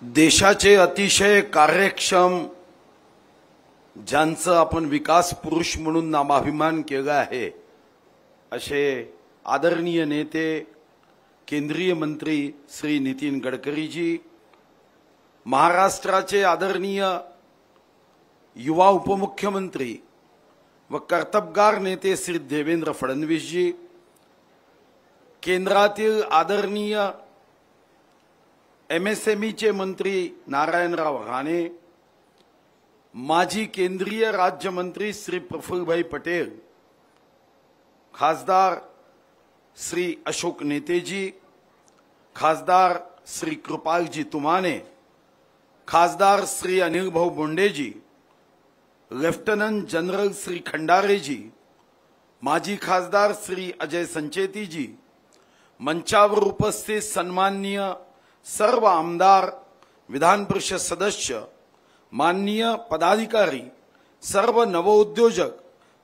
देशाचे अतिशय कार्यक्षम ज्यांचं आपण विकास पुरुष म्हणून नामाभिमान केला आहे असे आदरणीय नेते केंद्रीय मंत्री श्री नितीन गडकरीजी, महाराष्ट्राचे आदरणीय युवा उपमुख्यमंत्री व कर्तबगार नेते श्री देवेंद्र फडणवीसजी, केंद्रातील आदरणीय एमएसएमईचे मंत्री नारायणराव राणे, माजी केंद्रीय राज्यमंत्री श्री प्रफुल्लभाई पटेल, खासदार श्री अशोक नेतेजी, खासदार श्री कृपालजी तुमाने, खासदार श्री अनिल भाऊ बोंडेजी, लेफ्टनंट जनरल श्री खंडारेजी, माजी खासदार श्री अजय संचेतीजी, मंचावर उपस्थित सन्माननीय सर्व आमदार, विधान परिषद सदस्य, माननीय पदाधिकारी, सर्व नवोद्योजक,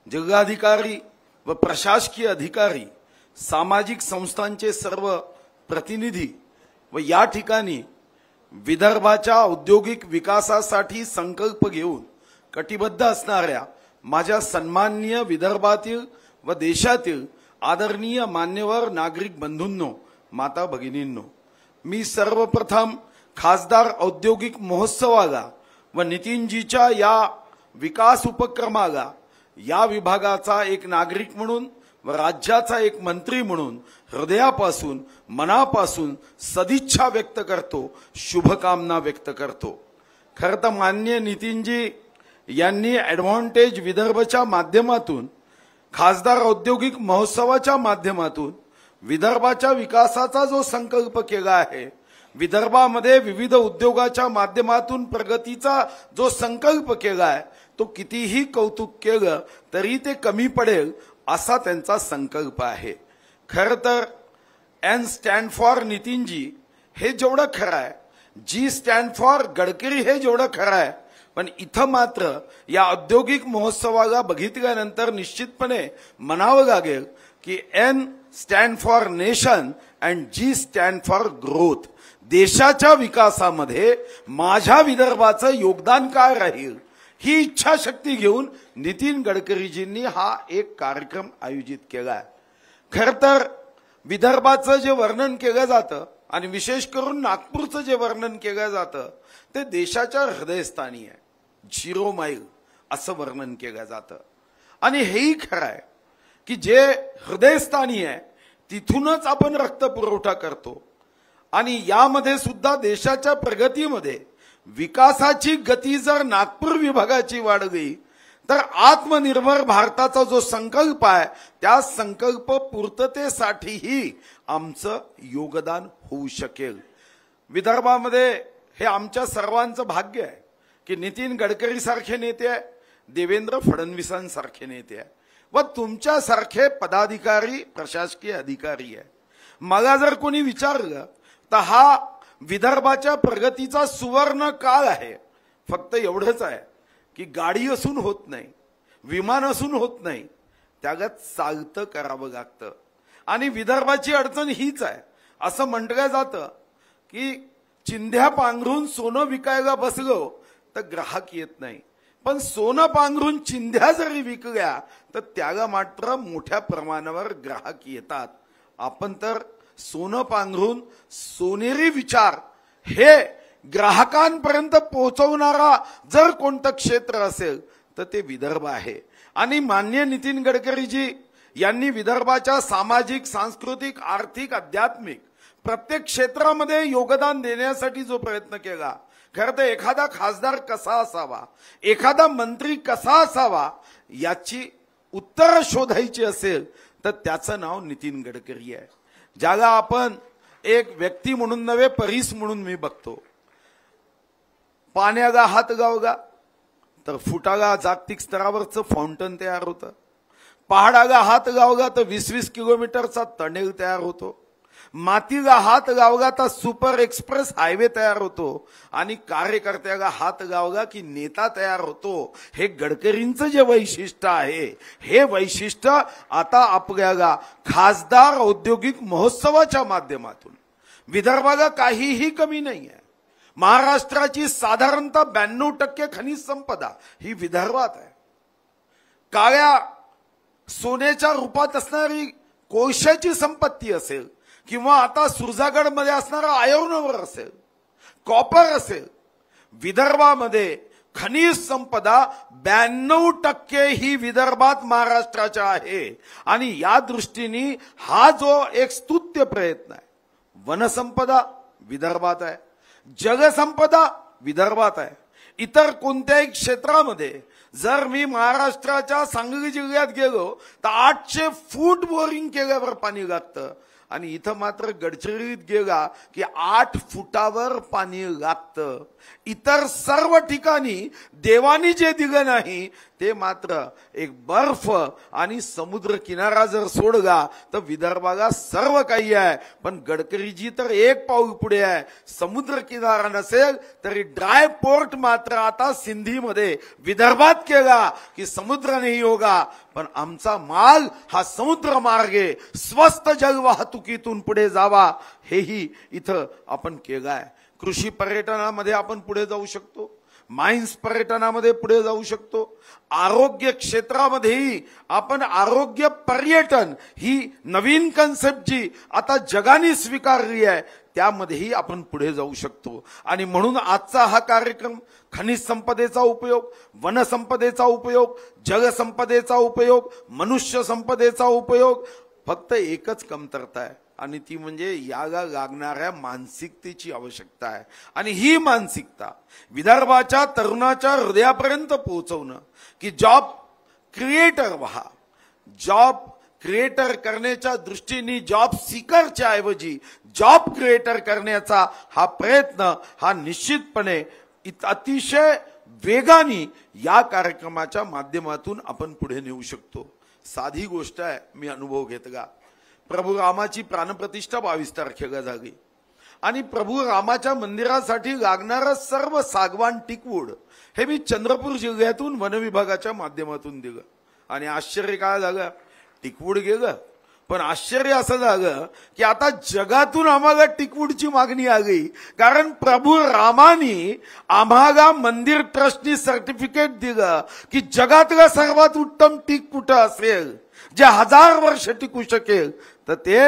जिल्हाधिकारी व प्रशासकीय अधिकारी, सामाजिक संस्थांचे सर्व प्रतिनिधी व या ठिकाणी विदर्भाच्या औद्योगिक विकासासाठी संकल्प घेऊन कटिबद्ध असणाऱ्या माझ्या सन्माननीय विदर्भातील व देशातील आदरणीय मान्यवर नागरिक बंधूंनो, माता भगिनींनो, मी सर्वप्रथम खासदार औद्योगिक महोत्सवाला व नितीनजीच्या या विकास उपक्रमाला या विभागाचा एक नागरिक म्हणून व राज्याचा एक मंत्री म्हणून हृदयापासून मनापासून सदिच्छा व्यक्त करतो, शुभकामना व्यक्त करतो। खरं तर माननीय नितीनजी यांनी ॲडव्हान्टेज विदर्भच्या माध्यमातून, खासदार औद्योगिक महोत्सवाच्या माध्यमातून विदर्भाच्या विकासाचा जो संकल्प केला आहे, विदर्भामध्ये विविध उद्योगाच्या माध्यमातून प्रगतीचा जो संकल्प केला आहे, तो कितीही कौतुक केलं तरी ते कमी पडेल असा त्यांचा संकल्प आहे। खरं तर एन स्टँड फॉर नितीनजी हे जेवढं खरं आहे, जी स्टँड फॉर गडकरी हे जेवढं खरं आहे, पण इथं मात्र या औद्योगिक महोत्सवाला बघितल्यानंतर निश्चितपणे म्हणावं लागेल की N stand for nation and G stand for growth. देशाच्या विकासामध्ये माझ्या विदर्भाचं योगदान काय राहील ही इच्छाशक्ती घेऊन नितीन गडकरीजींनी हा एक कार्यक्रम आयोजित केला आहे। खरं तर विदर्भाचं जे वर्णन केलं जातं आणि विशेष करून नागपूरचं जे वर्णन केलं जातं ते देशाच्या हृदयस्थानी आहे, 0 माईल असं वर्णन केलं जातं। आणि हेही खरं आहे की जे हृदयस्थानी आहे तिथूनच आपण रक्त पुरवठा करतो आणि यामध्ये सुद्धा देशाच्या प्रगतीमध्ये विकासाची गती जर नागपूर विभागाची वाढली तर आत्मनिर्भर भारताचा जो संकल्प आहे त्या संकल्प पूर्ततेसाठीही आमचं योगदान होऊ शकेल। विदर्भामध्ये हे आमच्या सर्वांचं भाग्य आहे की नितीन गडकरी सारखे नेते आहे, देवेंद्र फडणवीसांसारखे नेते आहे व तुमच्यासारखे पदाधिकारी, प्रशासकीय अधिकारी आहे। मला जर कोणी विचारलं तर हा विदर्भाच्या प्रगतीचा सुवर्ण काळ आहे। फक्त एवढंच आहे की गाडी असून होत नाही, विमान असून होत नाही, त्याला चालतं करावं लागतं। आणि विदर्भाची अडचण हीच आहे, असं म्हटलं जातं की चिंध्या पांघरून सोनं विकायला बसलो तर ग्राहक येत नाही, पण सोनं पांघरून चिंध्या जरी विकल्या तर त्याला मात्र मोठ्या प्रमाणावर ग्राहक येतात। आपण तर सोनं पांघरून सोनेरी विचार हे ग्राहकांपर्यंत पोहोचवणारा जर कोणतं क्षेत्र असेल तर ते विदर्भ आहे। आणि माननीय नितीन गडकरीजी यांनी विदर्भाच्या सामाजिक, सांस्कृतिक, आर्थिक, आध्यात्मिक प्रत्येक क्षेत्रामध्ये योगदान देण्यासाठी जो प्रयत्न केला, खरं तर एखादा खासदार कसा असावा, एखादा मंत्री कसा असावा याची उत्तर शोधायची असेल तर त्याचं नाव नितीन गडकरी आहे, ज्याला आपण एक व्यक्ती म्हणून नव्हे परीस म्हणून मी बघतो। पाण्याला हात लावला तर फुटाला जागतिक स्तरावरचं फाउंटन तयार होतं, पहाडाला हात लावला तर 20-20 किलोमीटरचा टनेल तयार होतो, मातीला हात लावला तर सुपर एक्सप्रेस हायवे तयार होतो आणि कार्यकर्त्याला हात लावला की नेता तयार होतो। हे गडकरींचं जे वैशिष्ट्य आहे हे वैशिष्ट्य आता आपल्याला खासदार औद्योगिक महोत्सवाच्या माध्यमातून विदर्भाला काहीही कमी नाही आहे। महाराष्ट्राची साधारणतः 92% खनिज संपदा ही विदर्भात आहे. काळ्या सोन्याच्या रूपात असणारी कोळशाची संपत्ती असेल किंवा आता सुरजागडमध्ये असणारा आयर्न ओर असेल, कॉपर असेल, विदर्भामध्ये खनिज संपदा 92% ही विदर्भात महाराष्ट्राच्या आहे. आणि या दृष्टीने हा जो एक स्तुत्य प्रयत्न आहे, वनसंपदा विदर्भात आहे, जलसंपदा विदर्भात आहे. इतर कोणत्याही क्षेत्रामध्ये जर मी महाराष्ट्राच्या सांगली जिल्ह्यात गेलो तर 800 फूट बोरिंग केल्यावर पाणी लागतं आणि इथं मात्र गडचिरोलीत गेला की 8 फुटावर पाणी लागतं. इतर सर्व ठिकाणी देवानी जे दिलं नाही ते मात्र एक बर्फ आणि समुद्र किनारा जर सोडला तर विदर्भाला सर्व काही आहे. पण गडकरीजी तर एक पाऊल पुढे आहे. समुद्र किनारा नसेल तरी ड्राय पोर्ट मात्र आता सिंधीमध्ये विदर्भात केला की समुद्र नाही होगा, पण आमचा माल हा समुद्र मार्गे स्वस्त जलवाहतुकीतून पुढे जावा हेही इथं आपण केलाय. कृषी पर्यटनामध्ये आपण पुढे जाऊ शकतो, माइन्स पर्यटनामध्ये पुढे जाऊ शकतो, आरोग्य क्षेत्रामध्येही आपण आरोग्य पर्यटन ही नवीन कन्सेप्ट जी आता जगाने स्वीकारली आहे त्यामध्येही आपण पुढे जाऊ शकतो. आणि म्हणून आजचा हा कार्यक्रम खनिज संपदेचा उपयोग, वनसंपदेचा उपयोग, जलसंपदेचा उपयोग, मनुष्य संपदेचा उपयोग, फक्त एकच कमतरता आहे आणि ती म्हणजे याला लागणाऱ्या मानसिकतेची आवश्यकता आहे. आणि ही मानसिकता विदर्भाच्या तरुणाच्या हृदयापर्यंत पोहोचवणं की जॉब क्रिएटर व्हा. जॉब क्रिएटर करण्याच्या दृष्टीने जॉब सीकरच्या ऐवजी जॉब क्रिएटर करण्याचा हा प्रयत्न हा निश्चितपणे अतिशय वेगाने या कार्यक्रमाच्या माध्यमातून आपण पुढे नेऊ शकतो. साधी गोष्ट आहे, मी अनुभव घेतला. प्रभू रामाची प्राणप्रतिष्ठा 22 तारखेला झाली आणि प्रभू रामाच्या मंदिरासाठी लागणारं सर्व सागवान टिकवूड हे मी चंद्रपूर जिल्ह्यातून वन विभागाच्या माध्यमातून दिलं. आणि आश्चर्य काय झालं, टिकवूड गेलं, पण आश्चर्य असं झालं की आता जगातून आम्हाला टिकवूडची मागणी आली. कारण प्रभू रामानी आम्हाला मंदिर ट्रस्टनी सर्टिफिकेट दिलं की जगातलं सर्वात उत्तम टीक कुठं असेल जे 1000 वर्ष टिकू शकेल तर ते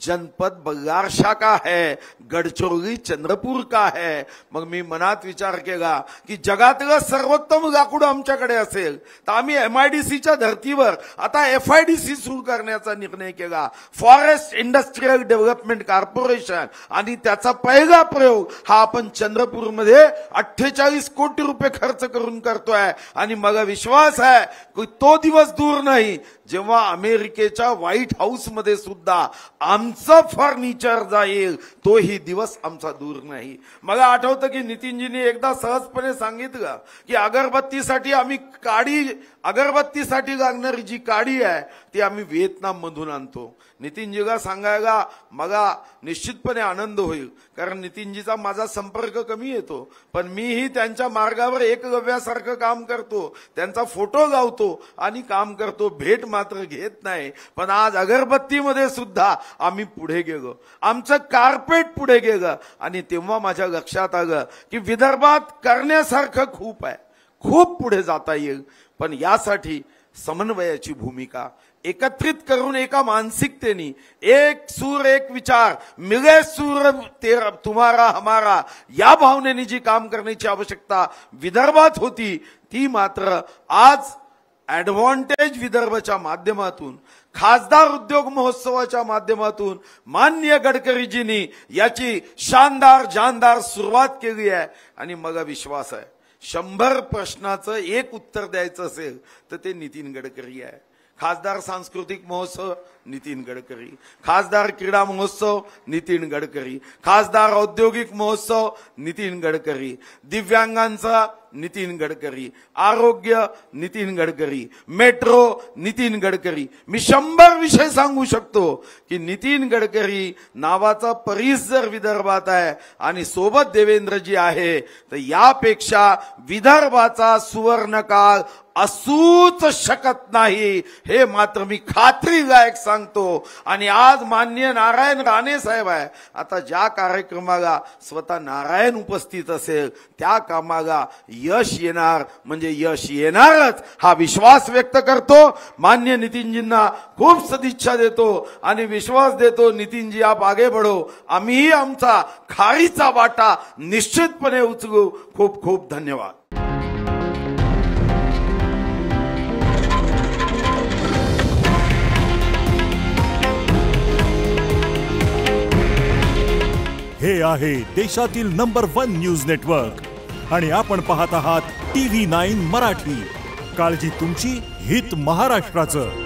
जनपद बल्लारशा का है, गडचिरोली चंद्रपूर का है. मग मी मनात विचार केला की जगातलं सर्वोत्तम लाकूड आमच्याकडे असेल तर आम्ही MIDCच्या धर्तीवर आता FIDC सुरू करण्याचा निर्णय केला, फॉरेस्ट इंडस्ट्रियल डेव्हलपमेंट कॉर्पोरेशन. आणि त्याचा पहिला प्रयोग हा आपण चंद्रपूरमध्ये 48 कोटी रुपये खर्च करून करतोय. आणि मला विश्वास आहे की तो दिवस दूर नाही जेव्हा अमेरिकेच्या व्हाईट हाऊसमध्ये सुद्धा आमचं फर्निचर जाईल. तोही दिवस आमचा दूर नाही. मला आठवतं की नितीनजींनी एकदा सहजपणे सांगितलं की अगरबत्तीसाठी आम्ही अगरबत्तीसाठी लागणारी जी काडी आहे ती आम्ही व्हिएतनाम मधून आणतो. नितीनजीला सांगायला मला निश्चितपणे आनंद होईल कारण नितीनजीचा माझा संपर्क कमी येतो, पण मीही त्यांच्या मार्गावर एकलव्यासारखं काम करतो, त्यांचा फोटो लावतो आणि काम करतो, भेट मात्र घेत नाही. पण आज अगरबत्तीमध्ये सुद्धा आम्ही पुढे गेलो, आमचं कार्पेट पुढे गेलं. आणि तेव्हा माझ्या लक्षात आलं की विदर्भात करण्यासारखं खूप आहे, खूप पुढे जाता येईल. पण यासाठी समन्वयाची भूमिका, एकत्रित करून एका मानसिकतेने एक सूर एक विचार, मिले सूर तेरा तुम्हारा हमारा या भावनेने जी काम करण्याची आवश्यकता विदर्भात होती ती मात्र आज ॲडव्हान्टेज विदर्भच्या माध्यमातून, खासदार उद्योग महोत्सवाच्या माध्यमातून माननीय गडकरीजींनी याची शानदार जानदार सुरुवात केली आहे. आणि मला विश्वास आहे 100 प्रश्नाचं एक उत्तर द्यायचं असेल तर ते नितीन गडकरी आहे. खासदार सांस्कृतिक महोत्सव नितीन गडकरी, खासदार क्रीडा महोत्सव नितीन गडकरी, खासदार औद्योगिक महोत्सव नितीन गडकरी, दिव्यांगांचा नितीन गडकरी, आरोग्य नितीन गडकरी, मेट्रो नितीन गडकरी. मी 100 विषय सांगू शकतो की नितीन गडकरी नावाचा परीस जर विदर्भात आहे आणि सोबत देवेंद्रजी आहे तर यापेक्षा विदर्भाचा सुवर्णकाळ असूच शकत नाही. हे मात्र मी खात्रीलायक सांगतो. सांगतो. आणि आज माननीय नारायण राणे साहेब आहे, आता ज्या कार्यक्रमाला स्वतः नारायण उपस्थित असेल त्या कामाला यश येणार म्हणजे यश येणारच हा विश्वास व्यक्त करतो. मान्य नितीनजींना खूप सदिच्छा देतो आणि विश्वास देतो, नितीनजी आप आगे बढ़ो, आम्हीही आमचा खारीचा वाटा निश्चितपणे उचलू. खूप खूप धन्यवाद. हे आहे देशातील नंबर 1 न्यूज नेटवर्क आणि आपण पाहत आहात TV9 मराठी. काळजी तुमची, हित महाराष्ट्राचं.